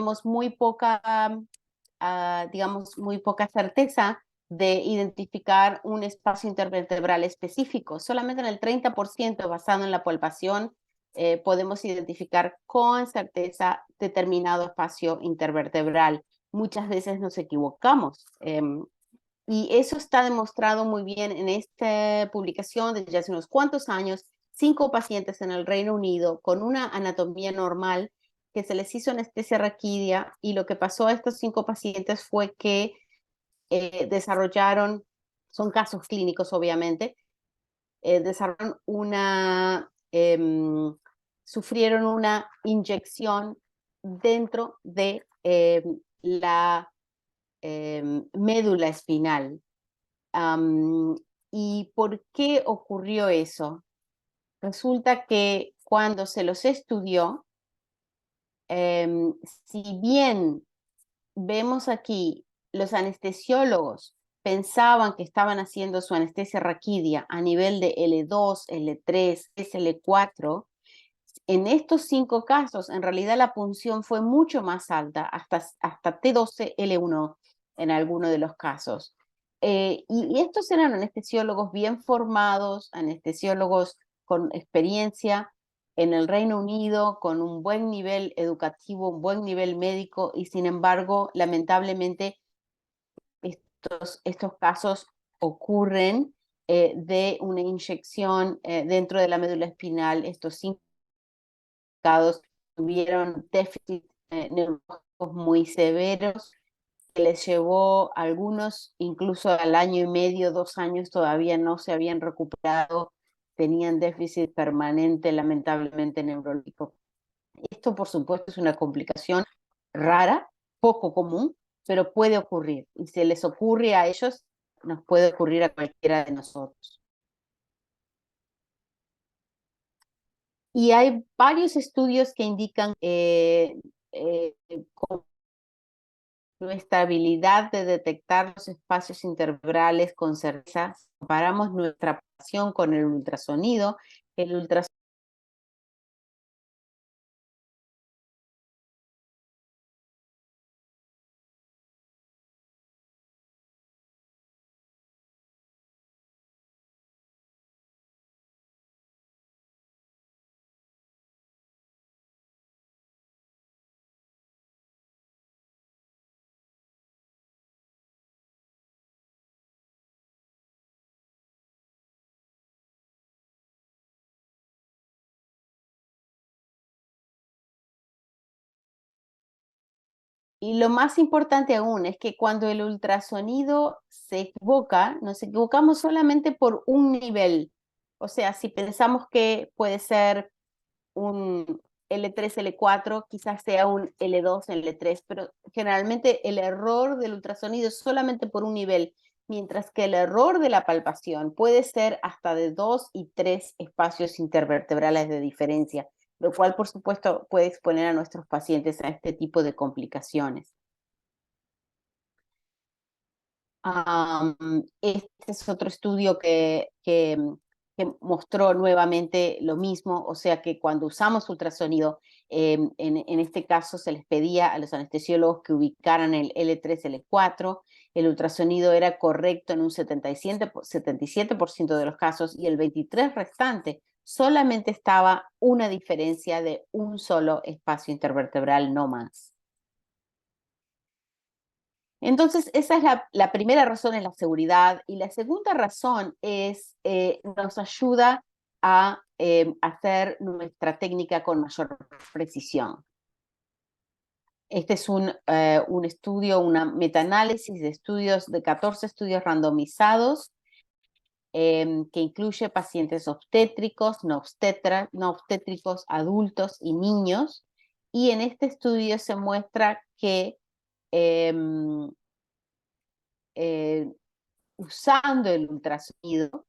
tenemos muy poca, digamos, muy poca certeza de identificar un espacio intervertebral específico. Solamente en el 30% basado en la palpación podemos identificar con certeza determinado espacio intervertebral. Muchas veces nos equivocamos. Y eso está demostrado muy bien en esta publicación desde hace unos cuantos años. 5 pacientes en el Reino Unido con una anatomía normal que se les hizo anestesia raquídea, y lo que pasó a estos 5 pacientes fue que desarrollaron, son casos clínicos obviamente, desarrollaron sufrieron una inyección dentro de la médula espinal. ¿Y por qué ocurrió eso? Resulta que cuando se los estudió, si bien vemos aquí los anestesiólogos pensaban que estaban haciendo su anestesia raquídea a nivel de L2, L3, SL4, en estos 5 casos, en realidad la punción fue mucho más alta, hasta T12, L1 en alguno de los casos. Y estos eran anestesiólogos bien formados, anestesiólogos con experiencia en el Reino Unido, con un buen nivel educativo, un buen nivel médico, y sin embargo, lamentablemente, estos casos ocurren de una inyección dentro de la médula espinal. Estos 5 tuvieron déficit neurológicos muy severos, que les llevó a algunos incluso al año y medio, 2 años, todavía no se habían recuperado, tenían déficit permanente, lamentablemente, neurológico. Esto, por supuesto, es una complicación rara, poco común, pero puede ocurrir. Y si les ocurre a ellos, nos puede ocurrir a cualquiera de nosotros. Y hay varios estudios que indican con nuestra habilidad de detectar los espacios intervertebrales con certeza. Comparamos nuestra pasión con el ultrasonido. El ultrasonido Y lo más importante aún es que cuando el ultrasonido se equivoca, nos equivocamos solamente por un nivel. O sea, si pensamos que puede ser un L3, L4, quizás sea un L2, L3, pero generalmente el error del ultrasonido es solamente por un nivel, mientras que el error de la palpación puede ser hasta de 2 y 3 espacios intervertebrales de diferencia, lo cual, por supuesto, puede exponer a nuestros pacientes a este tipo de complicaciones. Este es otro estudio que mostró nuevamente lo mismo, o sea que cuando usamos ultrasonido, en este caso se les pedía a los anestesiólogos que ubicaran el L3, L4, el ultrasonido era correcto en un 77% de los casos, y el 23% restante solamente estaba una diferencia de un solo espacio intervertebral, no más. Entonces, esa es la primera razón, es la seguridad. Y la segunda razón es, nos ayuda a hacer nuestra técnica con mayor precisión. Este es un estudio, una metaanálisis de estudios, de 14 estudios randomizados, que incluye pacientes obstétricos, no obstétricos, adultos y niños. Y en este estudio se muestra que usando el ultrasonido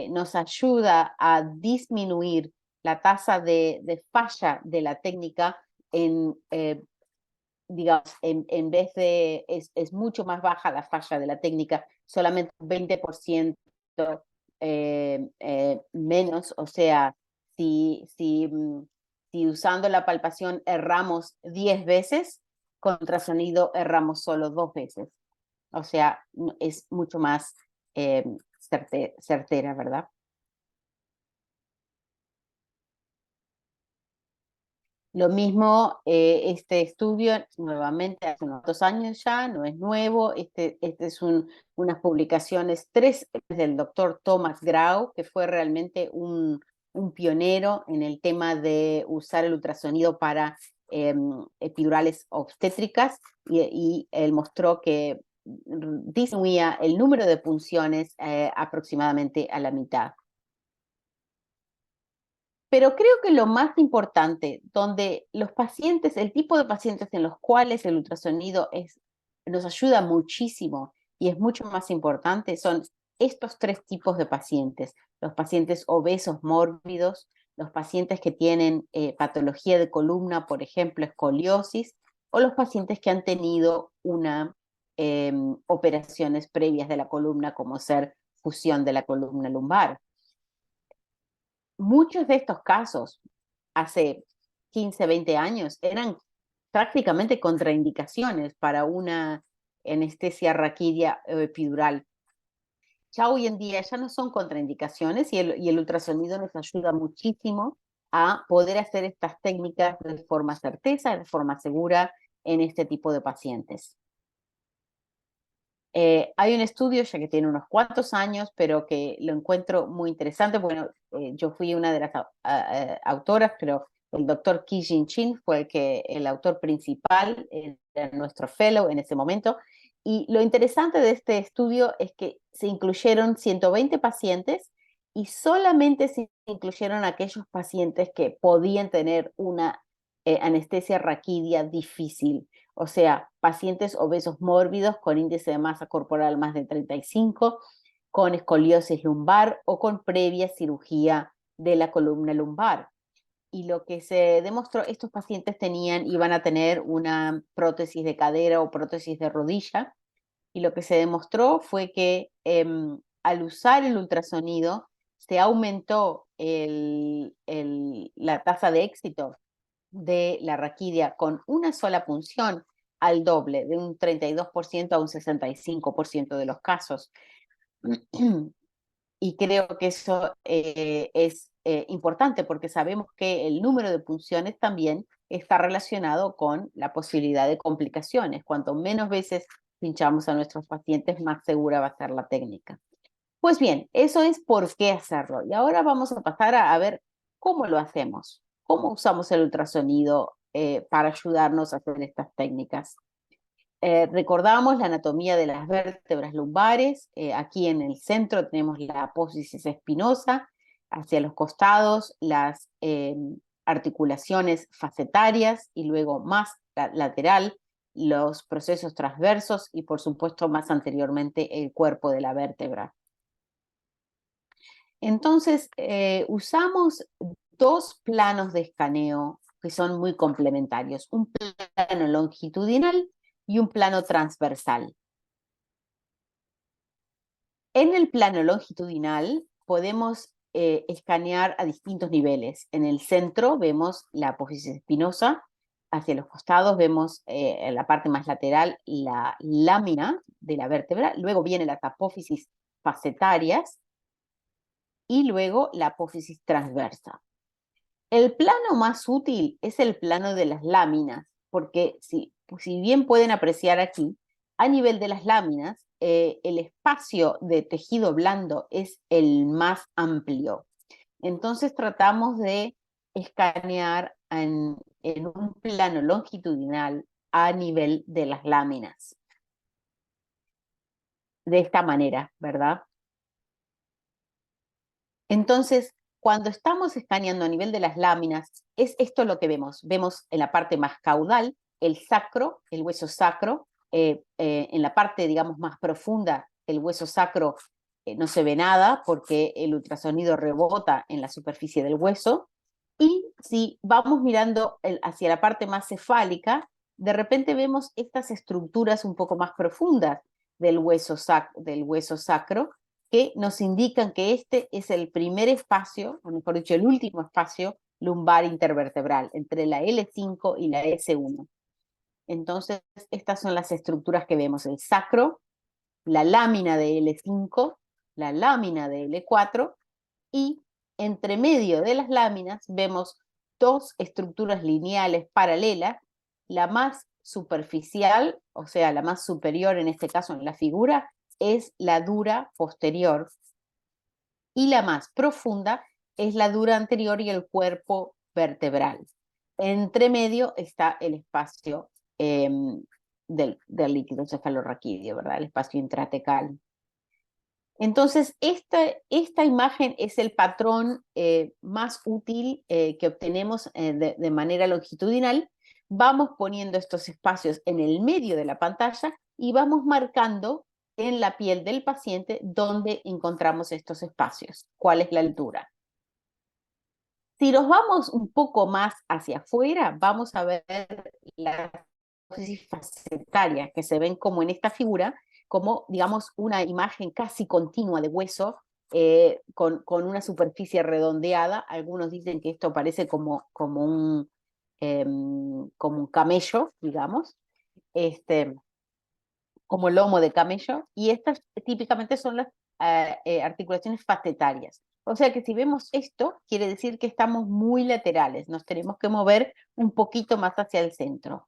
nos ayuda a disminuir la tasa de falla de la técnica digamos, en vez de, es mucho más baja la falla de la técnica, solamente 20% menos. O sea, si usando la palpación erramos 10 veces, con ultrasonido erramos solo 2 veces. O sea, es mucho más certera, ¿verdad? Lo mismo, este estudio, nuevamente, hace unos 2 años ya, no es nuevo. Este es unas publicaciones, 3 del doctor Thomas Grau, que fue realmente un pionero en el tema de usar el ultrasonido para epidurales obstétricas, y él mostró que disminuía el número de punciones aproximadamente a la mitad. Pero creo que lo más importante, donde los pacientes, el tipo de pacientes en los cuales el ultrasonido nos ayuda muchísimo y es mucho más importante, son estos 3 tipos de pacientes: los pacientes obesos mórbidos, los pacientes que tienen patología de columna, por ejemplo, escoliosis, o los pacientes que han tenido operaciones previas de la columna, como ser fusión de la columna lumbar. Muchos de estos casos, hace 15, 20 años, eran prácticamente contraindicaciones para una anestesia raquídea o epidural. Ya hoy en día ya no son contraindicaciones, y el ultrasonido nos ayuda muchísimo a poder hacer estas técnicas de forma certeza, de forma segura en este tipo de pacientes. Hay un estudio ya que tiene unos cuantos años, pero que lo encuentro muy interesante. Bueno, yo fui una de las autoras, pero el doctor Ki-Jin Chin fue el autor principal, era nuestro fellow en ese momento. Y lo interesante de este estudio es que se incluyeron 120 pacientes, y solamente se incluyeron aquellos pacientes que podían tener una anestesia raquídea difícil. O sea, pacientes obesos mórbidos con índice de masa corporal más de 35, con escoliosis lumbar o con previa cirugía de la columna lumbar. Y lo que se demostró, estos pacientes iban a tener una prótesis de cadera o prótesis de rodilla, y lo que se demostró fue que al usar el ultrasonido se aumentó la tasa de éxito de la raquidia con una sola punción al doble, de un 32% a un 65% de los casos. Y creo que eso es importante, porque sabemos que el número de punciones también está relacionado con la posibilidad de complicaciones. Cuanto menos veces pinchamos a nuestros pacientes, más segura va a ser la técnica. Pues bien, eso es por qué hacerlo. Y ahora vamos a pasar a ver cómo lo hacemos, cómo usamos el ultrasonido para ayudarnos a hacer estas técnicas. Recordamos la anatomía de las vértebras lumbares. Aquí en el centro tenemos la apófisis espinosa, hacia los costados las articulaciones facetarias, y luego más lateral los procesos transversos, y por supuesto más anteriormente el cuerpo de la vértebra. Entonces, usamos 2 planos de escaneo que son muy complementarios: un plano longitudinal y un plano transversal. En el plano longitudinal podemos escanear a distintos niveles. En el centro vemos la apófisis espinosa, hacia los costados vemos en la parte más lateral la lámina de la vértebra, luego vienen las apófisis facetarias y luego la apófisis transversa. El plano más útil es el plano de las láminas, porque si bien pueden apreciar aquí, a nivel de las láminas, el espacio de tejido blando es el más amplio. Entonces tratamos de escanear en un plano longitudinal a nivel de las láminas. De esta manera, ¿verdad? Entonces, cuando estamos escaneando a nivel de las láminas, es esto lo que vemos. Vemos en la parte más caudal el sacro, el hueso sacro. En la parte, digamos, más profunda, el hueso sacro no se ve nada, porque el ultrasonido rebota en la superficie del hueso. Y si vamos mirando hacia la parte más cefálica, de repente vemos estas estructuras un poco más profundas del hueso sacro, que nos indican que este es el primer espacio, o mejor dicho, el último espacio lumbar intervertebral, entre la L5 y la S1. Entonces, estas son las estructuras que vemos: el sacro, la lámina de L5, la lámina de L4, y entre medio de las láminas vemos dos estructuras lineales paralelas, la más superficial, o sea, la más superior en este caso en la figura, es la dura posterior, y la más profunda es la dura anterior y el cuerpo vertebral. Entre medio está el espacio del líquido cefalorraquídeo, ¿verdad? El espacio intratecal. Entonces, esta imagen es el patrón más útil que obtenemos de manera longitudinal. Vamos poniendo estos espacios en el medio de la pantalla y vamos marcando en la piel del paciente dónde encontramos estos espacios, cuál es la altura. Si nos vamos un poco más hacia afuera, vamos a ver las hipófisis facetarias que se ven como en esta figura, como, digamos, una imagen casi continua de hueso con una superficie redondeada. Algunos dicen que esto parece como un camello, digamos, como lomo de camello, y estas típicamente son las articulaciones facetarias. O sea que si vemos esto, quiere decir que estamos muy laterales, nos tenemos que mover un poquito más hacia el centro.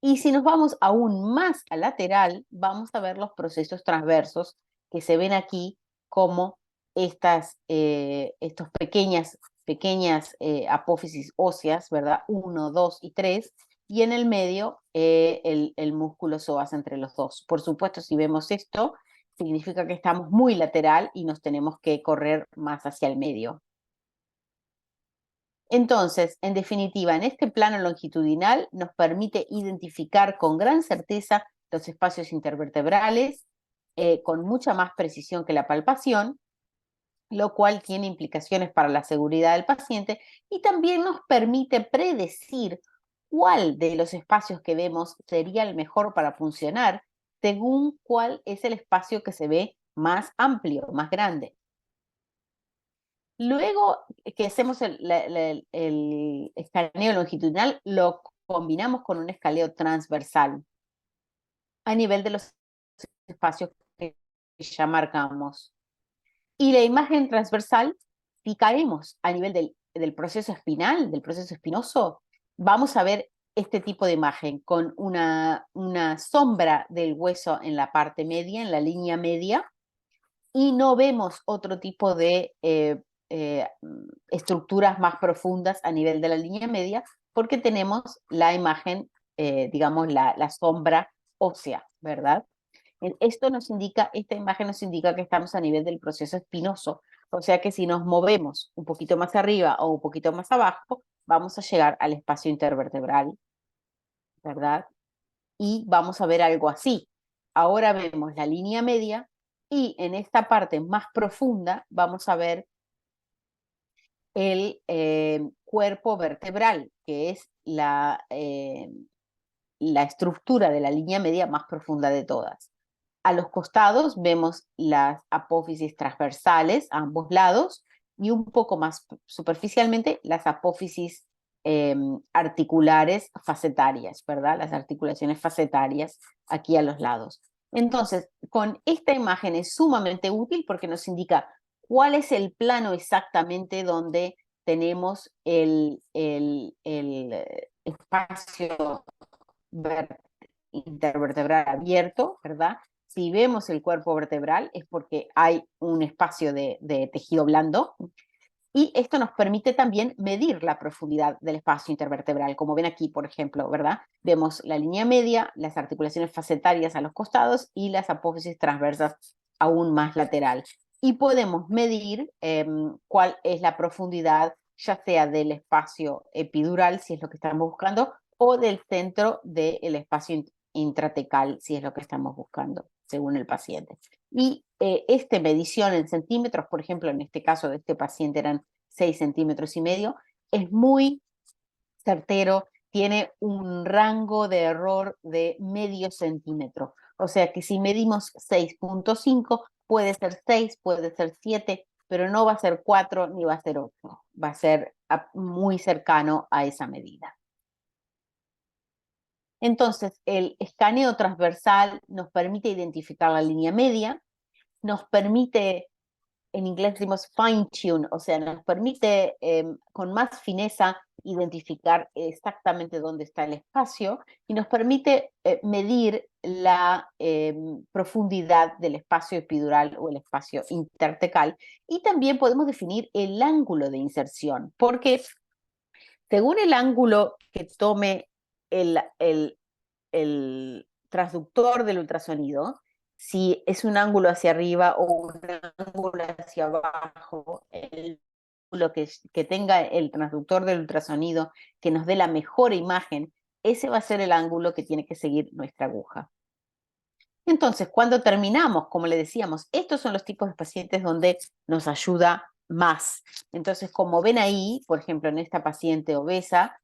Y si nos vamos aún más al lateral, vamos a ver los procesos transversos que se ven aquí como estos pequeñas apófisis óseas, ¿verdad? 1, 2 y 3, y en el medio el músculo psoas entre los dos. Por supuesto, si vemos esto, significa que estamos muy lateral y nos tenemos que correr más hacia el medio. Entonces, en definitiva, en este plano longitudinal nos permite identificar con gran certeza los espacios intervertebrales, con mucha más precisión que la palpación, lo cual tiene implicaciones para la seguridad del paciente, y también nos permite predecir cuál de los espacios que vemos sería el mejor para funcionar, según cuál es el espacio que se ve más amplio, más grande. Luego que hacemos el escaneo longitudinal, lo combinamos con un escaneo transversal a nivel de los espacios que ya marcamos. Y la imagen transversal, si caemos a nivel del proceso espinal, del proceso espinoso, vamos a ver este tipo de imagen con una sombra del hueso en la parte media, en la línea media, y no vemos otro tipo de estructuras más profundas a nivel de la línea media, porque tenemos la imagen, digamos, la sombra ósea, ¿verdad? Esta imagen nos indica que estamos a nivel del proceso espinoso, o sea que si nos movemos un poquito más arriba o un poquito más abajo, vamos a llegar al espacio intervertebral, ¿verdad? Y vamos a ver algo así. Ahora vemos la línea media y en esta parte más profunda vamos a ver el cuerpo vertebral, que es la estructura de la línea media más profunda de todas. A los costados vemos las apófisis transversales a ambos lados y un poco más superficialmente las apófisis articulares facetarias, ¿verdad? Las articulaciones facetarias aquí a los lados. Entonces, con esta imagen es sumamente útil porque nos indica cuál es el plano exactamente donde tenemos el espacio intervertebral abierto, ¿verdad? Si vemos el cuerpo vertebral es porque hay un espacio de tejido blando, y esto nos permite también medir la profundidad del espacio intervertebral. Como ven aquí, por ejemplo, ¿verdad? Vemos la línea media, las articulaciones facetarias a los costados y las apófisis transversas aún más lateral. Y podemos medir cuál es la profundidad, ya sea del espacio epidural, si es lo que estamos buscando, o del centro del espacio intratecal, si es lo que estamos buscando, según el paciente. Y esta medición en centímetros, por ejemplo, en este caso de este paciente eran 6,5 centímetros, es muy certero, tiene un rango de error de medio centímetro. O sea que si medimos 6,5, puede ser 6, puede ser 7, pero no va a ser 4 ni va a ser 8. Va a ser muy cercano a esa medida. Entonces, el escaneo transversal nos permite identificar la línea media, nos permite, en inglés decimos fine tune, o sea, nos permite con más fineza identificar exactamente dónde está el espacio y nos permite medir la profundidad del espacio epidural o el espacio intertecal. Y también podemos definir el ángulo de inserción, porque según el ángulo que tome el transductor del ultrasonido, si es un ángulo hacia arriba o un ángulo hacia abajo, el ángulo que tenga el transductor del ultrasonido, que nos dé la mejor imagen, ese va a ser el ángulo que tiene que seguir nuestra aguja. Entonces, cuando terminamos, como le decíamos, estos son los tipos de pacientes donde nos ayuda más. Entonces, como ven ahí, por ejemplo, en esta paciente obesa,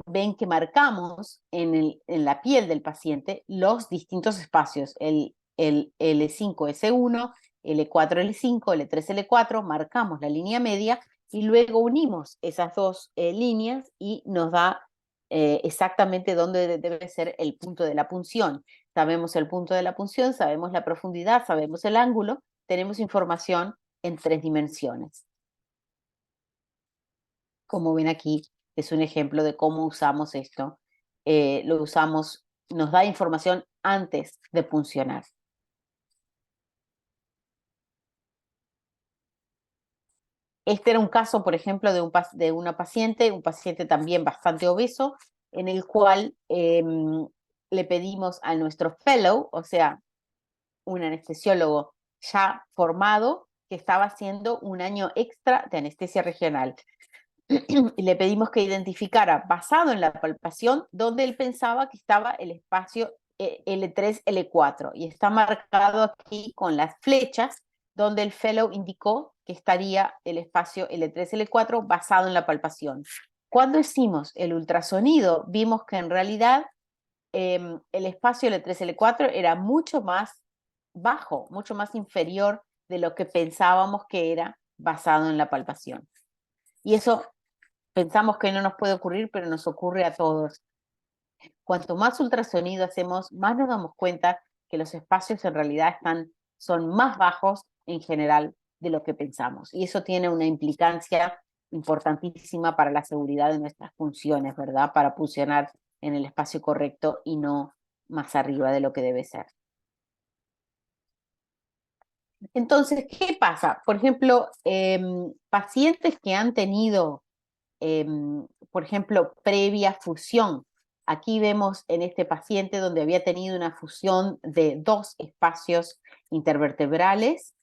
ven que marcamos en la piel del paciente los distintos espacios, el L5, S1, L4, L5, L3, L4, marcamos la línea media y luego unimos esas dos líneas y nos da exactamente dónde debe ser el punto de la punción. Sabemos el punto de la punción, sabemos la profundidad, sabemos el ángulo, tenemos información en 3 dimensiones. Como ven aquí, es un ejemplo de cómo usamos esto. Lo usamos, nos da información antes de puncionar. Este era un caso, por ejemplo, de una paciente, un paciente también bastante obeso, en el cual le pedimos a nuestro fellow, o sea, un anestesiólogo ya formado, que estaba haciendo un año extra de anestesia regional. Y le pedimos que identificara, basado en la palpación, dónde él pensaba que estaba el espacio L3, L4. Y está marcado aquí con las flechas, donde el fellow indicó que estaría el espacio L3, L4 basado en la palpación. Cuando hicimos el ultrasonido, vimos que en realidad el espacio L3, L4 era mucho más bajo, mucho más inferior de lo que pensábamos que era basado en la palpación. Y eso pensamos que no nos puede ocurrir, pero nos ocurre a todos. Cuanto más ultrasonido hacemos, más nos damos cuenta que los espacios en realidad son más bajos en general de lo que pensamos. Y eso tiene una implicancia importantísima para la seguridad de nuestras funciones, ¿verdad? Para funcionar en el espacio correcto y no más arriba de lo que debe ser. Entonces, ¿qué pasa? Por ejemplo, pacientes que han tenido, por ejemplo, previa fusión. Aquí vemos en este paciente donde había tenido una fusión de 2 espacios intervertebrales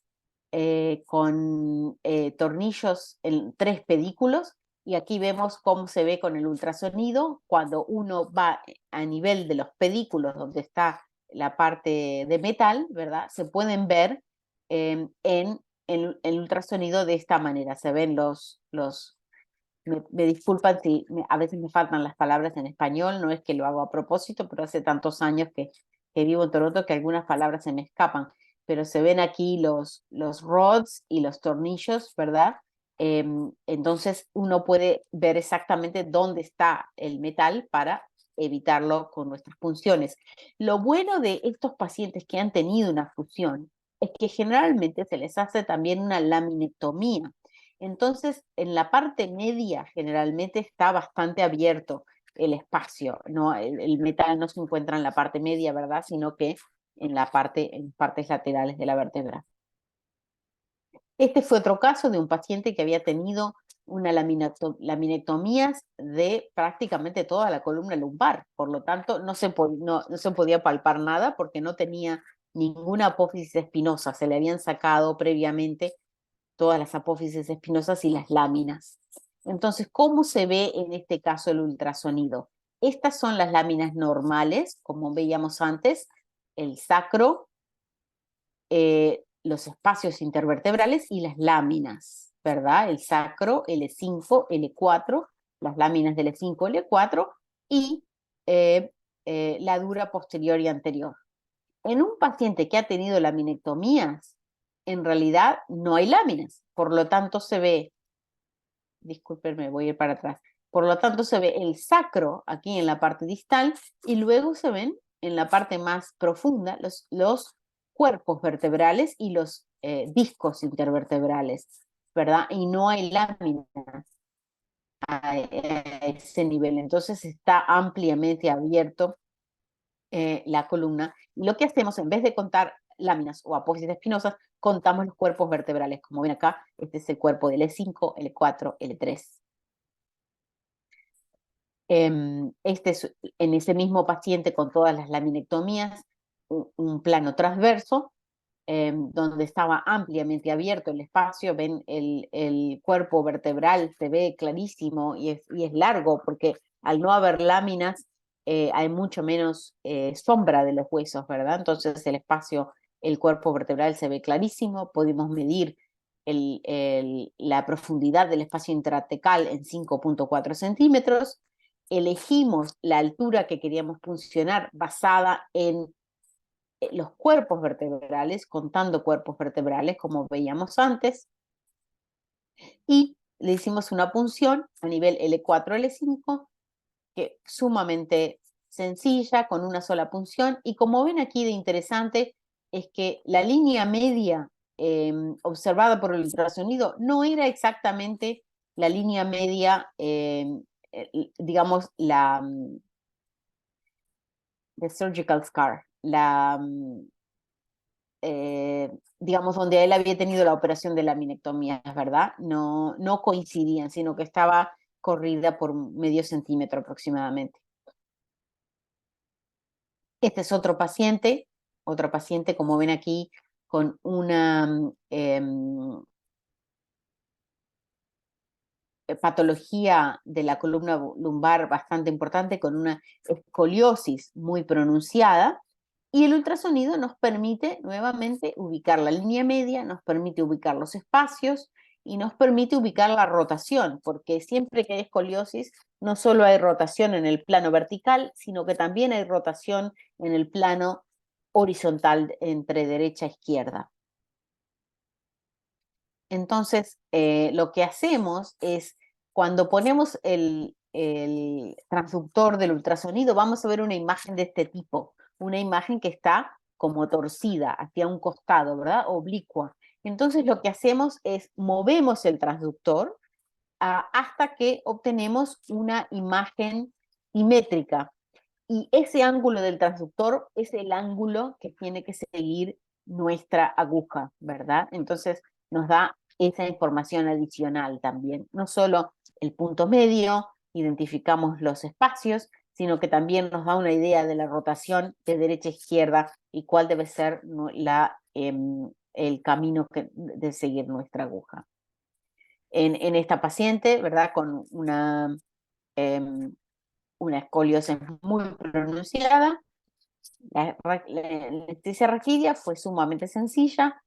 con tornillos en 3 pedículos. Y aquí vemos cómo se ve con el ultrasonido cuando uno va a nivel de los pedículos donde está la parte de metal, ¿verdad? Se pueden ver en el ultrasonido de esta manera. Se ven me disculpan si a veces me faltan las palabras en español, no es que lo hago a propósito, pero hace tantos años que vivo en Toronto que algunas palabras se me escapan, pero se ven aquí los rods y los tornillos, ¿verdad? Entonces uno puede ver exactamente dónde está el metal para evitarlo con nuestras punciones. Lo bueno de estos pacientes que han tenido una fusión es que generalmente se les hace también una laminectomía. Entonces, en la parte media generalmente está bastante abierto el espacio, ¿no? El metal no se encuentra en la parte media, ¿verdad? Sino que en partes laterales de la vértebra. Este fue otro caso de un paciente que había tenido una laminectomía de prácticamente toda la columna lumbar, por lo tanto no se podía palpar nada porque no tenía ninguna apófisis espinosa, se le habían sacado previamente todas las apófisis espinosas y las láminas. Entonces, ¿cómo se ve en este caso el ultrasonido? Estas son las láminas normales, como veíamos antes, el sacro, los espacios intervertebrales y las láminas, ¿verdad? El sacro, L5, L4, las láminas del L5, L4 y la dura posterior y anterior. En un paciente que ha tenido laminectomías, en realidad no hay láminas, por lo tanto se ve, discúlpenme, voy a ir para atrás, Por lo tanto, se ve el sacro aquí en la parte distal y luego se ven en la parte más profunda los cuerpos vertebrales y los discos intervertebrales, ¿verdad? Y no hay láminas a ese nivel. Entonces está ampliamente abierto la columna. Y lo que hacemos, en vez de contar láminas o apófisis espinosas, contamos los cuerpos vertebrales. Como ven acá, este es el cuerpo del L5, L4, L3. Este es en ese mismo paciente con todas las laminectomías, un plano transverso, donde estaba ampliamente abierto el espacio. Ven, el cuerpo vertebral se ve clarísimo y es largo, porque al no haber láminas hay mucho menos sombra de los huesos, ¿verdad? Entonces el espacio, el cuerpo vertebral se ve clarísimo. Pudimos medir la profundidad del espacio intratecal en 5.4 centímetros. Elegimos la altura que queríamos puncionar basada en los cuerpos vertebrales, contando cuerpos vertebrales, como veíamos antes, y le hicimos una punción a nivel L4, L5, que es sumamente sencilla, con una sola punción, y como ven aquí de interesante, es que la línea media observada por el ultrasonido no era exactamente la línea media, digamos, the surgical scar, digamos, donde él había tenido la operación de laminectomía, ¿verdad? No, no coincidían, sino que estaba corrida por medio centímetro aproximadamente. Este es otro paciente, como ven aquí, con una patología de la columna lumbar bastante importante, con una escoliosis muy pronunciada, y el ultrasonido nos permite nuevamente ubicar la línea media, nos permite ubicar los espacios y nos permite ubicar la rotación, porque siempre que hay escoliosis no solo hay rotación en el plano vertical, sino que también hay rotación en el plano horizontal entre derecha e izquierda. Entonces, lo que hacemos es, cuando ponemos el transductor del ultrasonido, vamos a ver una imagen de este tipo, una imagen que está como torcida hacia un costado, ¿verdad? Oblicua. Entonces, lo que hacemos es movemos el transductor hasta que obtenemos una imagen simétrica. Y ese ángulo del transductor es el ángulo que tiene que seguir nuestra aguja, ¿verdad? Entonces nos da esa información adicional también. No solo el punto medio, identificamos los espacios, sino que también nos da una idea de la rotación de derecha a izquierda y cuál debe ser el camino de seguir nuestra aguja. En esta paciente, ¿verdad? Con una escoliosis muy pronunciada, la anestesia raquidia fue sumamente sencilla,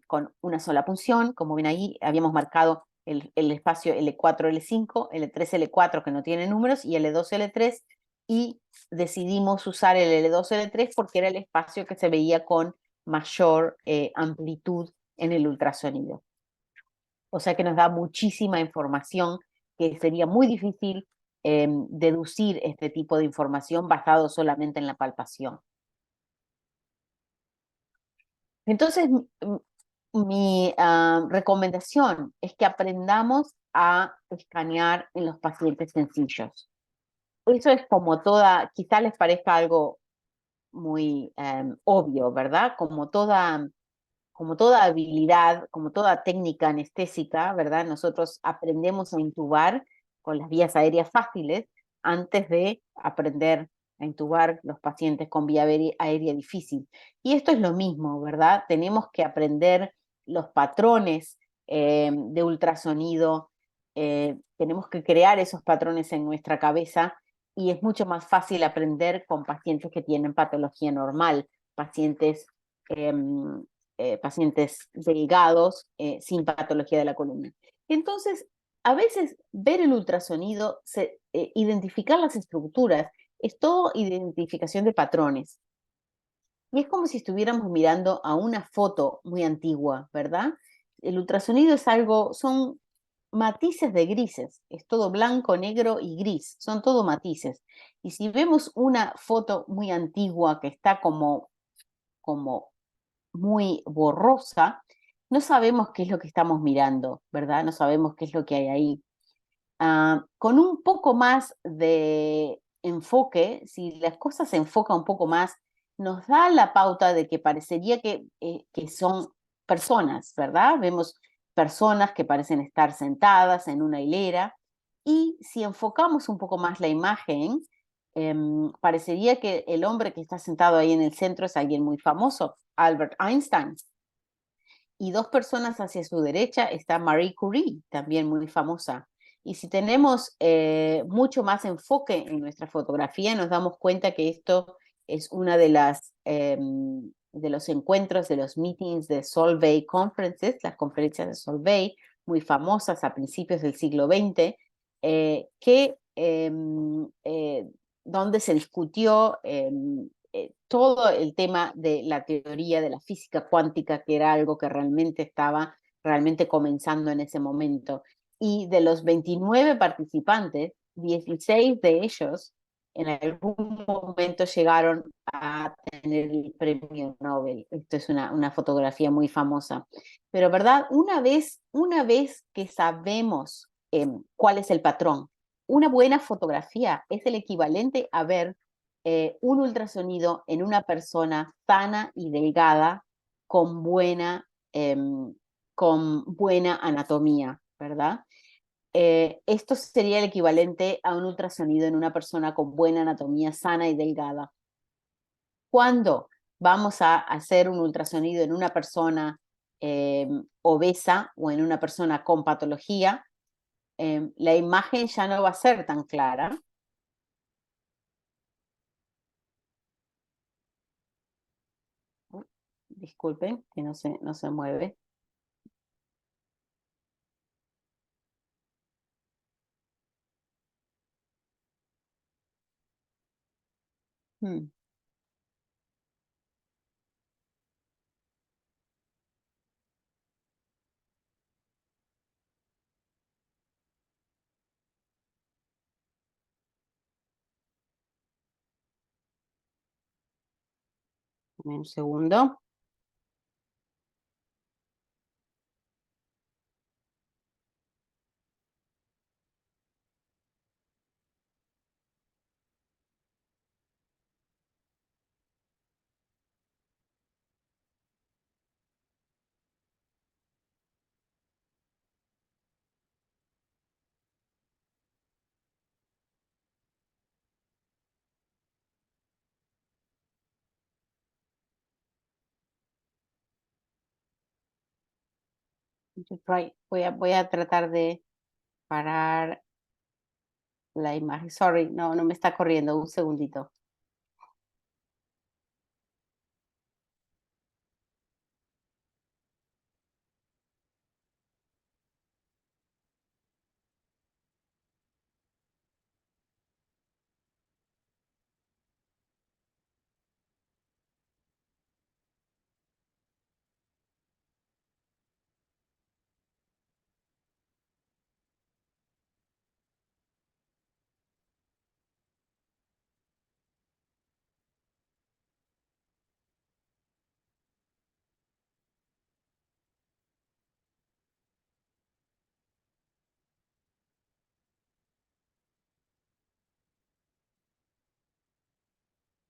con una sola punción. Como ven ahí, habíamos marcado el espacio L4, L5, L3, L4 que no tiene números, y L2, L3, y decidimos usar el L2, L3 porque era el espacio que se veía con mayor amplitud en el ultrasonido. O sea que nos da muchísima información, que sería muy difícil deducir este tipo de información basado solamente en la palpación. Entonces, mi recomendación es que aprendamos a escanear en los pacientes sencillos. Eso es como toda, quizá les parezca algo muy obvio, ¿verdad? Como toda habilidad, como toda técnica anestésica, ¿verdad? Nosotros aprendemos a intubar con las vías aéreas fáciles antes de aprender a intubar los pacientes con vía aérea difícil. Y esto es lo mismo, ¿verdad? Tenemos que aprender los patrones de ultrasonido, tenemos que crear esos patrones en nuestra cabeza, y es mucho más fácil aprender con pacientes que tienen patología normal, pacientes pacientes delgados sin patología de la columna. Entonces, a veces ver el ultrasonido, identificar las estructuras, es todo identificación de patrones. Y es como si estuviéramos mirando a una foto muy antigua, ¿verdad? El ultrasonido es algo, son matices de grises, es todo blanco, negro y gris, son todo matices. Y si vemos una foto muy antigua que está como muy borrosa, no sabemos qué es lo que estamos mirando, ¿verdad? No sabemos qué es lo que hay ahí. Con un poco más de enfoque, si las cosas se enfocan un poco más, nos da la pauta de que parecería que son personas, ¿verdad? Vemos personas que parecen estar sentadas en una hilera y si enfocamos un poco más la imagen, parecería que el hombre que está sentado ahí en el centro es alguien muy famoso, Albert Einstein. Y dos personas hacia su derecha está Marie Curie, también muy famosa. Y si tenemos mucho más enfoque en nuestra fotografía, nos damos cuenta que esto es una de los encuentros, de los meetings de Solvay Conferences, las conferencias de Solvay, muy famosas a principios del siglo XX, donde se discutió todo el tema de la teoría de la física cuántica, que era algo que realmente estaba realmente comenzando en ese momento. Y de los 29 participantes, 16 de ellos en algún momento llegaron a tener el premio Nobel. Esto es una fotografía muy famosa. Pero, ¿verdad? Una vez que sabemos cuál es el patrón, una buena fotografía es el equivalente a ver un ultrasonido en una persona sana y delgada con con buena anatomía, ¿verdad? Esto sería el equivalente a un ultrasonido en una persona con buena anatomía sana y delgada. Cuando vamos a hacer un ultrasonido en una persona obesa o en una persona con patología, la imagen ya no va a ser tan clara. Disculpen, que no se mueve. Hmm. Un segundo. Voy a tratar de parar la imagen. Sorry, no me está corriendo. Un segundito.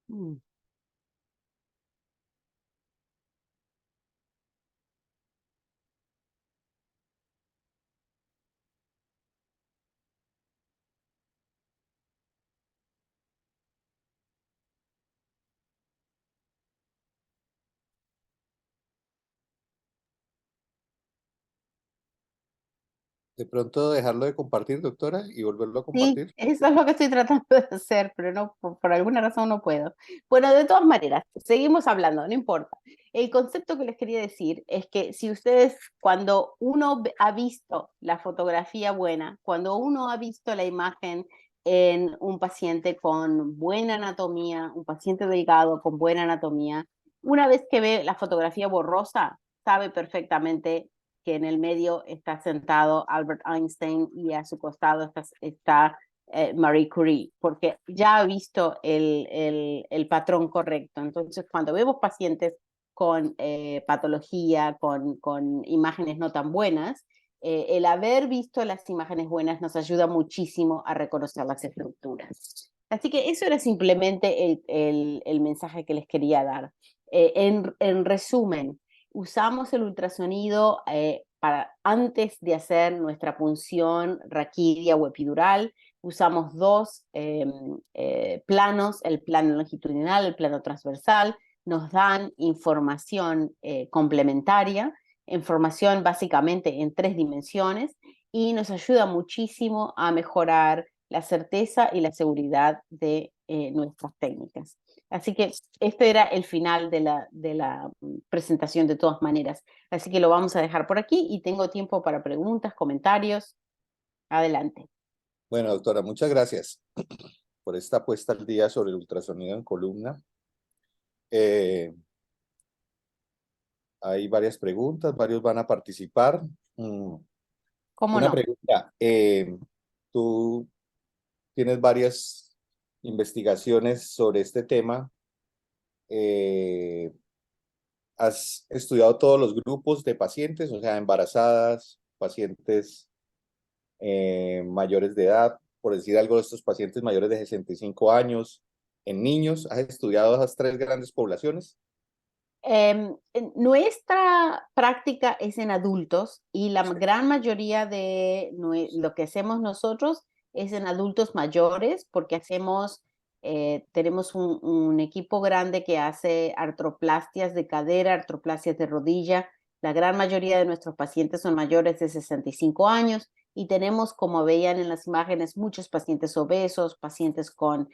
Mm. De pronto dejarlo de compartir, doctora, y volverlo a Sí, compartir. eso es lo que estoy tratando de hacer, pero no, por alguna razón no puedo. Bueno, de todas maneras, seguimos hablando, no importa. El concepto que les quería decir es que si ustedes, cuando uno ha visto la fotografía buena, cuando uno ha visto la imagen en un paciente con buena anatomía, un paciente delgado con buena anatomía, una vez que ve la fotografía borrosa, sabe perfectamente que en el medio está sentado Albert Einstein y a su costado está Marie Curie, porque ya ha visto el patrón correcto. Entonces, cuando vemos pacientes con patología, con imágenes no tan buenas, el haber visto las imágenes buenas nos ayuda muchísimo a reconocer las estructuras. Así que eso era simplemente el mensaje que les quería dar. En resumen, usamos el ultrasonido antes de hacer nuestra punción raquídea o epidural. Usamos dos planos, el plano longitudinal, el plano transversal. Nos dan información complementaria, información básicamente en 3 dimensiones, y nos ayuda muchísimo a mejorar la certeza y la seguridad de nuestras técnicas. Así que este era el final de la presentación de todas maneras. Así que lo vamos a dejar por aquí y tengo tiempo para preguntas, comentarios. Adelante. Bueno, doctora, muchas gracias por esta puesta al día sobre el ultrasonido en columna. Hay varias preguntas, varios van a participar. ¿Cómo Una no? pregunta, tú tienes varias investigaciones sobre este tema. ¿Has estudiado todos los grupos de pacientes, o sea, embarazadas, pacientes mayores de edad, por decir algo, de estos pacientes mayores de 65 años, en niños? ¿Has estudiado esas 3 grandes poblaciones? Nuestra práctica es en adultos y la gran mayoría de lo que hacemos nosotros es en adultos mayores porque tenemos un equipo grande que hace artroplastias de cadera, artroplastias de rodilla. La gran mayoría de nuestros pacientes son mayores de 65 años y tenemos, como veían en las imágenes, muchos pacientes obesos, pacientes con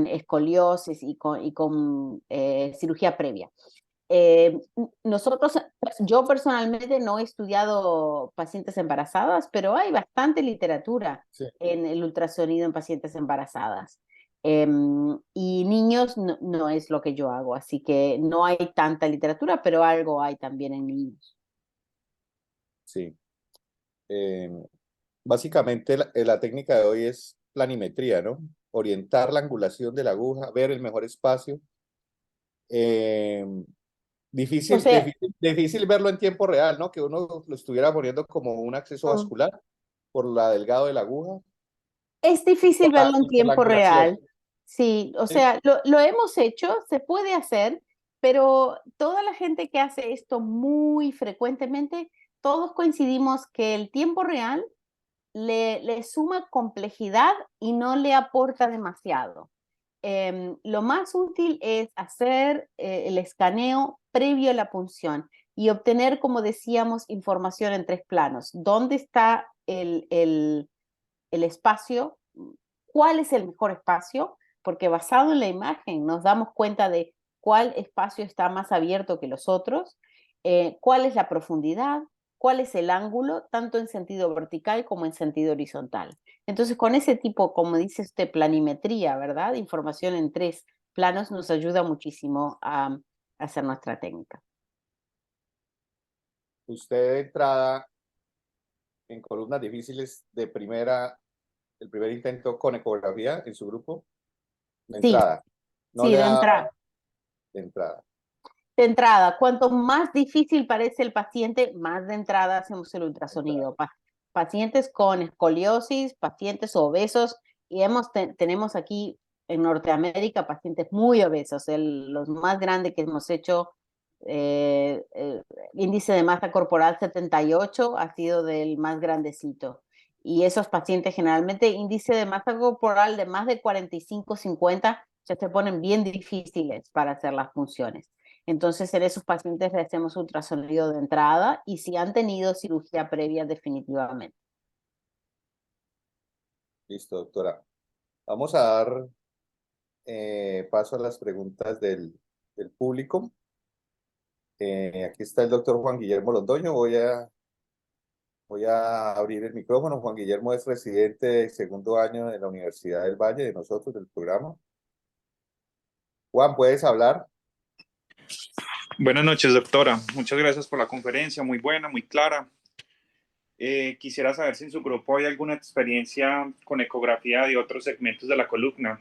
escoliosis y con cirugía previa. Eh, nosotros, yo personalmente no he estudiado pacientes embarazadas, pero hay bastante literatura Sí. en el ultrasonido en pacientes embarazadas. Y niños no es lo que yo hago, así que no hay tanta literatura, pero algo hay también en niños. Sí. Eh, Básicamente la técnica de hoy es planimetría, ¿no? Orientar la angulación de la aguja, ver el mejor espacio. Eh, O sea, difícil verlo en tiempo real, ¿no? Que uno lo estuviera poniendo como un acceso mm, vascular por la delgado de la aguja es difícil verlo en y por la tiempo angulación. real. Sí, o ¿Sí? sea, lo hemos hecho, se puede hacer, pero toda la gente que hace esto muy frecuentemente, todos coincidimos que el tiempo real le suma complejidad y no le aporta demasiado. Lo más útil es hacer el escaneo previo a la punción y obtener, como decíamos, información en 3 planos. ¿Dónde está el espacio? ¿Cuál es el mejor espacio? Porque basado en la imagen nos damos cuenta de cuál espacio está más abierto que los otros, cuál es la profundidad, cuál es el ángulo, tanto en sentido vertical como en sentido horizontal. Entonces, con ese tipo, como dice usted, planimetría, ¿verdad? Información en 3 planos nos ayuda muchísimo a hacer nuestra técnica. Usted de entrada en columnas difíciles de el primer intento con ecografía en su grupo, de Sí, entrada, no sí, le de da entrada. de entrada. De entrada, cuanto más difícil parece el paciente, más de entrada hacemos el De entrada. ultrasonido. Pacientes con escoliosis, pacientes obesos, y tenemos aquí en Norteamérica pacientes muy obesos. Los más grandes que hemos hecho, índice de masa corporal 78 ha sido del más grandecito. Y esos pacientes generalmente índice de masa corporal de más de 45, 50 ya se ponen bien difíciles para hacer las funciones. Entonces, en esos pacientes le hacemos ultrasonido de entrada y si han tenido cirugía previa, definitivamente. Listo, doctora. Vamos a dar paso a las preguntas del público. Aquí está el doctor Juan Guillermo Londoño. Voy a abrir el micrófono. Juan Guillermo es residente de segundo año de la Universidad del Valle, de nosotros, del programa. Juan, ¿puedes hablar? Buenas noches, doctora. Muchas gracias por la conferencia, muy buena, muy clara. Quisiera saber si en su grupo hay alguna experiencia con ecografía de otros segmentos de la columna,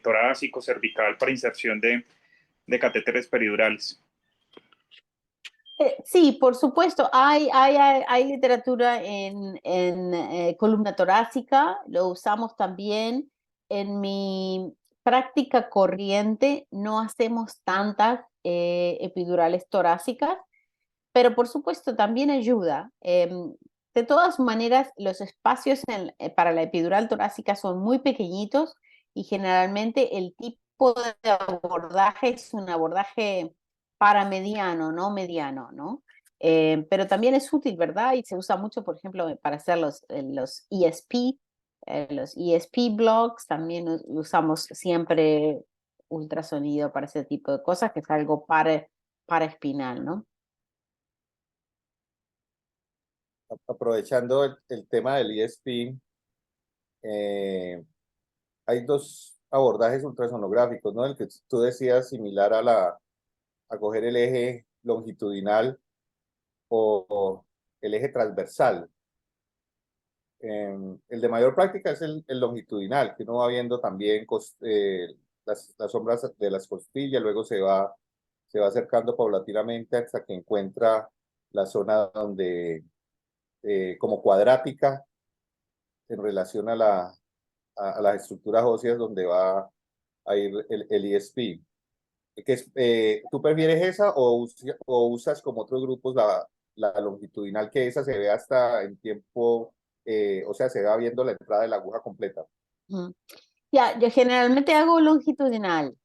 torácico, cervical, para inserción de catéteres peridurales. Sí, por supuesto, hay literatura en columna torácica, lo usamos también. En mi práctica corriente no hacemos tantas epidurales torácicas, pero por supuesto también ayuda. De todas maneras, los espacios para la epidural torácica son muy pequeñitos y generalmente el tipo de abordaje es un abordaje paramediano, no mediano, ¿no? Pero también es útil, ¿verdad? Y se usa mucho, por ejemplo, para hacer los ESP, los ESP blocks, también usamos siempre ultrasonido para ese tipo de cosas, que es algo para espinal, ¿no? Aprovechando el tema del ESP, hay dos abordajes ultrasonográficos, ¿no? El que tú decías similar a coger el eje longitudinal o el eje transversal. El de mayor práctica es el longitudinal, que uno va viendo también las sombras de las costillas, luego se va acercando paulatinamente hasta que encuentra la zona donde, como cuadrática, en relación a las estructuras óseas donde va a ir el ESP. ¿Tú prefieres esa o usas como otros grupos la longitudinal, que esa se ve hasta en tiempo, o sea, se va viendo la entrada de la aguja completa? Ya, yo generalmente hago longitudinal,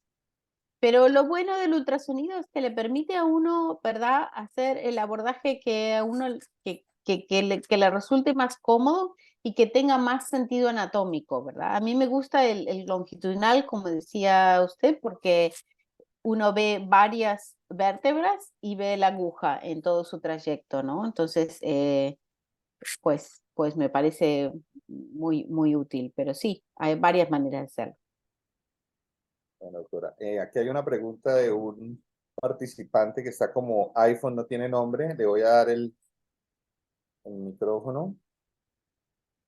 pero lo bueno del ultrasonido es que le permite a uno, ¿verdad?, hacer el abordaje que a uno que le resulte más cómodo y que tenga más sentido anatómico, ¿verdad? A mí me gusta el longitudinal, como decía usted, porque uno ve varias vértebras y ve la aguja en todo su trayecto, ¿no? Entonces, pues me parece muy útil, pero sí, hay varias maneras de hacerlo. Bueno, doctora, aquí hay una pregunta de un participante que está como iPhone, no tiene nombre. Le voy a dar el micrófono.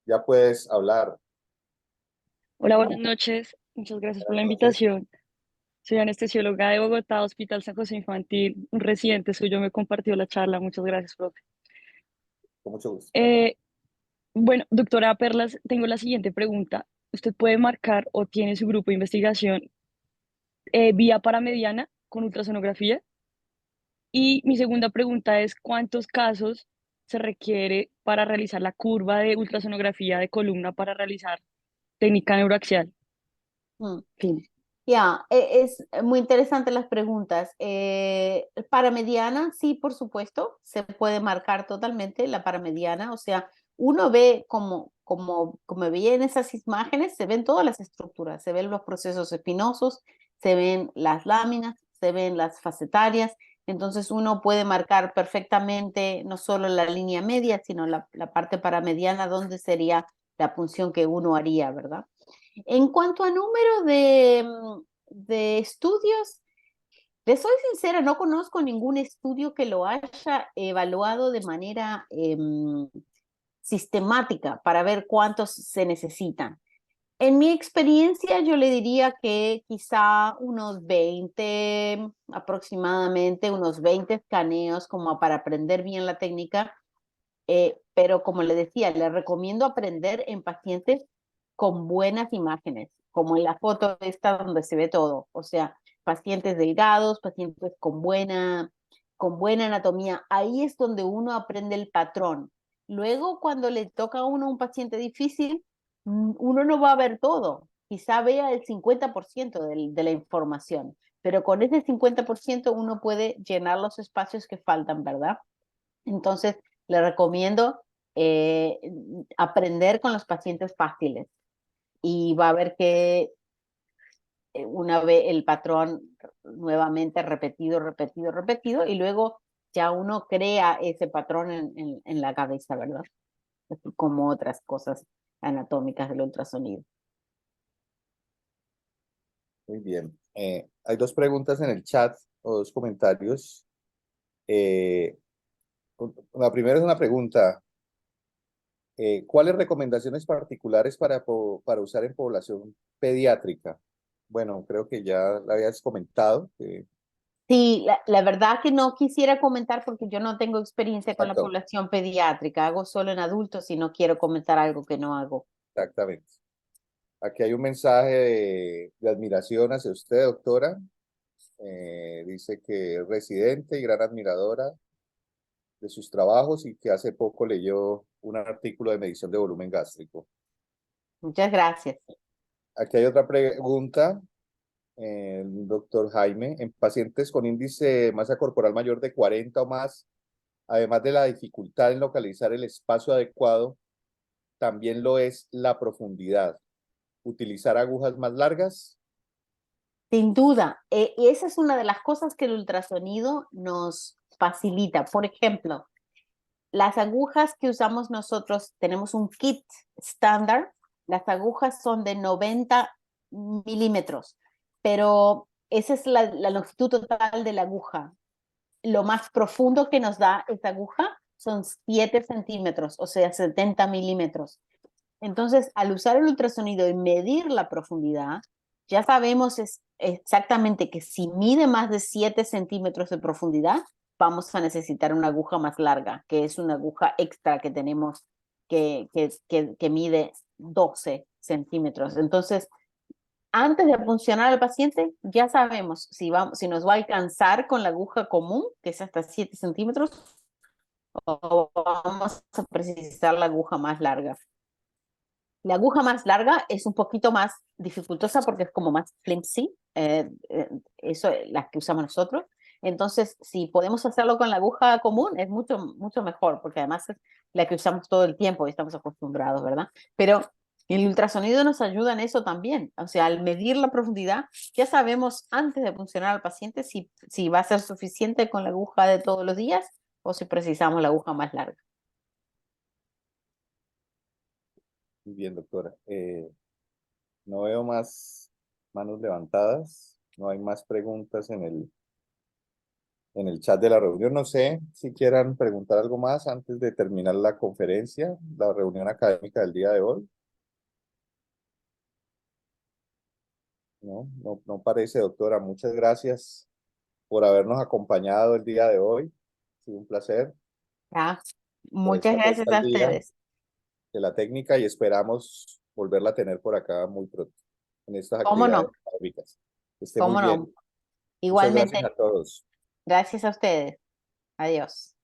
Ya puedes hablar. Hola, buenas noches. Muchas gracias por la Buenas noches. invitación. Soy anestesióloga de Bogotá, Hospital San José Infantil. Un residente suyo me compartió la charla. Muchas gracias, profe. Con mucho gusto. Eh, bueno, doctora Perlas, tengo la siguiente pregunta. ¿Usted puede marcar o tiene su grupo de investigación vía paramediana con ultrasonografía? Y mi segunda pregunta es, ¿cuántos casos se requiere para realizar la curva de ultrasonografía de columna para realizar técnica neuroaxial? Mm. Fin. Ya, es muy interesante las preguntas. Para mediana, sí, por supuesto, se puede marcar totalmente la paramediana. O sea, uno ve como veía en esas imágenes, se ven todas las estructuras, se ven los procesos espinosos, se ven las láminas, se ven las facetarias. Entonces uno puede marcar perfectamente no solo la línea media, sino la parte paramediana, donde sería la punción que uno haría, ¿verdad? En cuanto a número de estudios, les soy sincera, no conozco ningún estudio que lo haya evaluado de manera sistemática para ver cuántos se necesitan. En mi experiencia, yo le diría que quizá unos 20, aproximadamente unos 20 escaneos como para aprender bien la técnica, pero como le decía, le recomiendo aprender en pacientes con buenas imágenes, como en la foto esta donde se ve todo, o sea, pacientes delgados, pacientes con buena anatomía, ahí es donde uno aprende el patrón. Luego, cuando le toca a uno un paciente difícil, uno no va a ver todo, quizá vea el 50% de la información, pero con ese 50% uno puede llenar los espacios que faltan, ¿verdad? Entonces, le recomiendo eh, aprender con los pacientes fáciles y va a ver que una vez el patrón nuevamente repetido y luego ya uno crea ese patrón en la cabeza, ¿verdad? Como otras cosas anatómicas del ultrasonido. Muy bien. Hay dos preguntas en el chat o dos comentarios. La primera es una pregunta. ¿Cuáles recomendaciones particulares para usar en población pediátrica? Bueno, creo que ya la habías comentado. Sí, la verdad que no quisiera comentar porque yo no tengo experiencia con la Exacto, población pediátrica, hago solo en adultos y no quiero comentar algo que no hago. exactamente. Aquí hay un mensaje de admiración hacia usted, doctora. Dice que es residente y gran admiradora de sus trabajos y que hace poco leyó un artículo de medición de volumen gástrico. Muchas gracias. Aquí hay otra pregunta, doctor Jaime. En pacientes con índice de masa corporal mayor de 40 o más, además de la dificultad en localizar el espacio adecuado, también lo es la profundidad. ¿Utilizar agujas más largas? Sin duda, y esa es una de las cosas que el ultrasonido nos facilita. Por ejemplo, las agujas que usamos nosotros, tenemos un kit estándar, las agujas son de 90 milímetros, pero esa es la longitud total de la aguja. Lo más profundo que nos da esta aguja son 7 centímetros, o sea, 70 milímetros. Entonces, al usar el ultrasonido y medir la profundidad, ya sabemos exactamente que si mide más de 7 centímetros de profundidad, vamos a necesitar una aguja más larga, que es una aguja extra que tenemos que mide 12 centímetros. Entonces, antes de funcionar al paciente, ya sabemos si nos va a alcanzar con la aguja común, que es hasta 7 centímetros, o vamos a precisar la aguja más larga. La aguja más larga es un poquito más dificultosa porque es como más flimsy, eso las que usamos nosotros. Entonces, si podemos hacerlo con la aguja común, es mucho, mucho mejor, porque además es la que usamos todo el tiempo y estamos acostumbrados, ¿verdad? Pero el ultrasonido nos ayuda en eso también. O sea, al medir la profundidad, ya sabemos antes de funcionar al paciente si va a ser suficiente con la aguja de todos los días o si precisamos la aguja más larga. Muy bien, doctora. No veo más manos levantadas. No hay más preguntas en el chat de la reunión. No sé si quieran preguntar algo más antes de terminar la conferencia, la reunión académica del día de hoy. No parece, doctora. Muchas gracias por habernos acompañado el día de hoy. Ha sido un placer ¿Ya? por Muchas esta gracias puesta a al día ustedes. de la técnica y esperamos volverla a tener por acá muy pronto en estas ¿Cómo actividades no? académicas. Que esté muy ¿Cómo bien. no? Muchas gracias Igualmente, a todos. gracias a ustedes. Adiós.